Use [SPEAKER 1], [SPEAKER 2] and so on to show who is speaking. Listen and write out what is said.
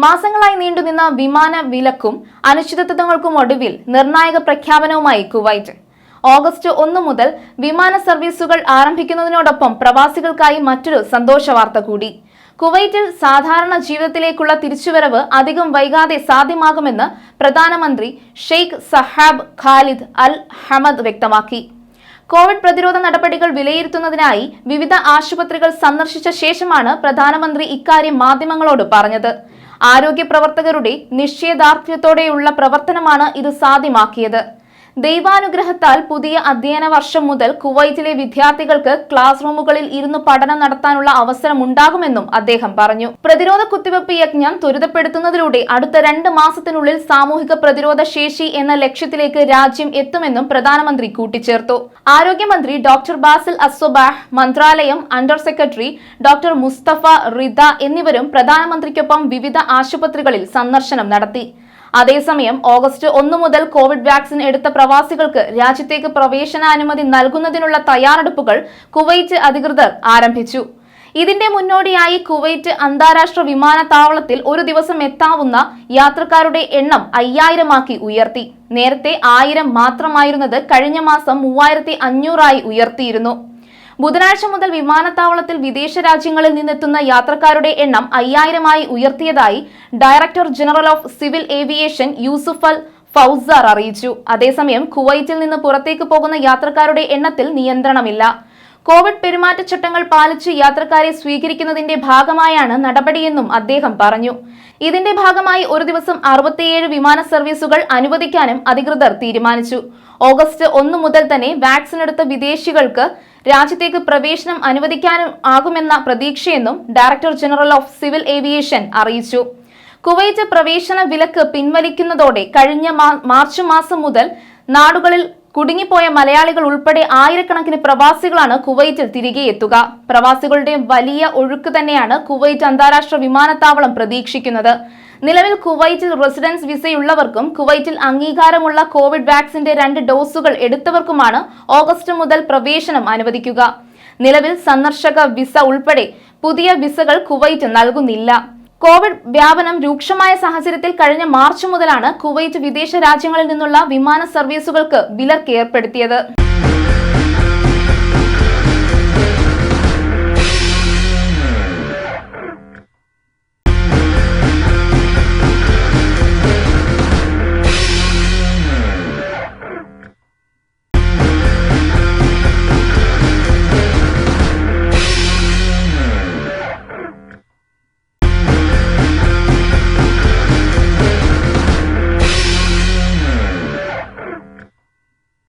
[SPEAKER 1] മാസങ്ങളായി നീണ്ടുനിന്ന വിമാന വിലക്കും അനിശ്ചിതത്വങ്ങൾക്കും ഒടുവിൽ നിർണായക പ്രഖ്യാപനവുമായി കുവൈറ്റ്. ഓഗസ്റ്റ് 1 മുതൽ വിമാന സർവീസുകൾ ആരംഭിക്കുന്നതിനോടൊപ്പം പ്രവാസികൾക്കായി മറ്റൊരു സന്തോഷ വാർത്ത കൂടി. കുവൈറ്റിൽ സാധാരണ ജീവിതത്തിലേക്കുള്ള തിരിച്ചുവരവ് അധികം വൈകാതെ സാധ്യമാകുമെന്ന് പ്രധാനമന്ത്രി ഷെയ്ഖ് സഹാബ് ഖാലിദ് അൽ ഹമദ് വ്യക്തമാക്കി. കോവിഡ് പ്രതിരോധ നടപടികൾ വിലയിരുത്തുന്നതിനായി വിവിധ ആശുപത്രികൾ സന്ദർശിച്ച ശേഷമാണ് പ്രധാനമന്ത്രി ഇക്കാര്യം മാധ്യമങ്ങളോട് പറഞ്ഞത്. ആരോഗ്യ പ്രവർത്തകരുടെ നിശ്ചയദാർഢ്യത്തോടെയുള്ള പ്രവർത്തനമാണ് ഇത് സാധ്യമാക്കിയത്. ദൈവാനുഗ്രഹത്താൽ പുതിയ അധ്യയന വർഷം മുതൽ കുവൈറ്റിലെ വിദ്യാർത്ഥികൾക്ക് ക്ലാസ് റൂമുകളിൽ ഇരുന്ന് പഠനം നടത്താനുള്ള അവസരം ഉണ്ടാകുമെന്നും അദ്ദേഹം പറഞ്ഞു. പ്രതിരോധ കുത്തിവയ്പ് യജ്ഞം ത്വരിതപ്പെടുത്തുന്നതിലൂടെ അടുത്ത 2 മാസത്തിനുള്ളിൽ സാമൂഹിക പ്രതിരോധ ശേഷി എന്ന ലക്ഷ്യത്തിലേക്ക് രാജ്യം എത്തുമെന്നും പ്രധാനമന്ത്രി കൂട്ടിച്ചേർത്തു. ആരോഗ്യമന്ത്രി ഡോക്ടർ ബാസിൽ അസ്സൊബാഹ്, മന്ത്രാലയം under secretary doctor Mustafa Rida എന്നിവരും പ്രധാനമന്ത്രിക്കൊപ്പം വിവിധ ആശുപത്രികളിൽ സന്ദർശനം നടത്തി. അതേസമയം ഓഗസ്റ്റ് 1 മുതൽ കോവിഡ് വാക്സിൻ എടുത്ത പ്രവാസികൾക്ക് രാജ്യത്തേക്ക് പ്രവേശനാനുമതി നൽകുന്നതിനുള്ള തയ്യാറെടുപ്പുകൾ കുവൈറ്റ് അധികൃതർ ആരംഭിച്ചു. ഇതിന്റെ മുന്നോടിയായി കുവൈറ്റ് അന്താരാഷ്ട്ര വിമാനത്താവളത്തിൽ ഒരു ദിവസം എത്താവുന്ന യാത്രക്കാരുടെ എണ്ണം 5000 ഉയർത്തി. നേരത്തെ 1000 മാത്രമായിരുന്നത് കഴിഞ്ഞ മാസം 3500 ഉയർത്തിയിരുന്നു. ബുധനാഴ്ച മുതൽ വിമാനത്താവളത്തിൽ വിദേശ രാജ്യങ്ങളിൽ നിന്നെത്തുന്ന യാത്രക്കാരുടെ എണ്ണം 5000 ഉയർത്തിയതായി director general of civil aviation Yusuf Al Fousar അറിയിച്ചു. അതേസമയം കുവൈറ്റിൽ നിന്ന് പുറത്തേക്ക് പോകുന്ന യാത്രക്കാരുടെ എണ്ണത്തിൽ നിയന്ത്രണമില്ല. കോവിഡ് പെരുമാറ്റച്ചട്ടങ്ങൾ പാലിച്ച് യാത്രക്കാരെ സ്വീകരിക്കുന്നതിന്റെ ഭാഗമായാണ് നടപടിയെന്നും അദ്ദേഹം പറഞ്ഞു. ഇതിന്റെ ഭാഗമായി ഒരു ദിവസം 67 വിമാന സർവീസുകൾ അനുവദിക്കാനും അധികൃതർ തീരുമാനിച്ചു. ഓഗസ്റ്റ് 1 മുതൽ തന്നെ വാക്സിൻ എടുത്ത വിദേശികൾക്ക് രാജ്യത്തേക്ക് പ്രവേശനം അനുവദിക്കാനും ആകുമെന്ന പ്രതീക്ഷയെന്നും director general of civil aviation അറിയിച്ചു. കുവൈറ്റ് പ്രവേശന വിലക്ക് പിൻവലിക്കുന്നതോടെ കഴിഞ്ഞ മാർച്ച് മാസം മുതൽ നാടുകളിൽ കുടുങ്ങിപ്പോയ മലയാളികൾ ഉൾപ്പെടെ ആയിരക്കണക്കിന് പ്രവാസികളാണ് കുവൈറ്റിൽ തിരികെ എത്തുക. പ്രവാസികളുടെ വലിയ ഒഴുക്ക് തന്നെയാണ് കുവൈറ്റ് അന്താരാഷ്ട്ര വിമാനത്താവളം പ്രതീക്ഷിക്കുന്നത്. നിലവിൽ കുവൈറ്റിൽ റെസിഡൻസ് വിസയുള്ളവർക്കും കുവൈറ്റിൽ അംഗീകാരമുള്ള കോവിഡ് വാക്സിന്റെ 2 ഡോസുകൾ എടുത്തവർക്കുമാണ് ഓഗസ്റ്റ് മുതൽ പ്രവേശനം അനുവദിക്കുക. നിലവിൽ സന്ദർശക വിസ ഉൾപ്പെടെ പുതിയ വിസകൾ കുവൈറ്റ് നൽകുന്നില്ല. കോവിഡ് വ്യാപനം രൂക്ഷമായ സാഹചര്യത്തിൽ കഴിഞ്ഞ മാർച്ച് മുതലാണ് കുവൈറ്റ് വിദേശ രാജ്യങ്ങളിൽ നിന്നുള്ള വിമാന സർവീസുകൾക്ക് വിലക്ക് ഏർപ്പെടുത്തിയത്.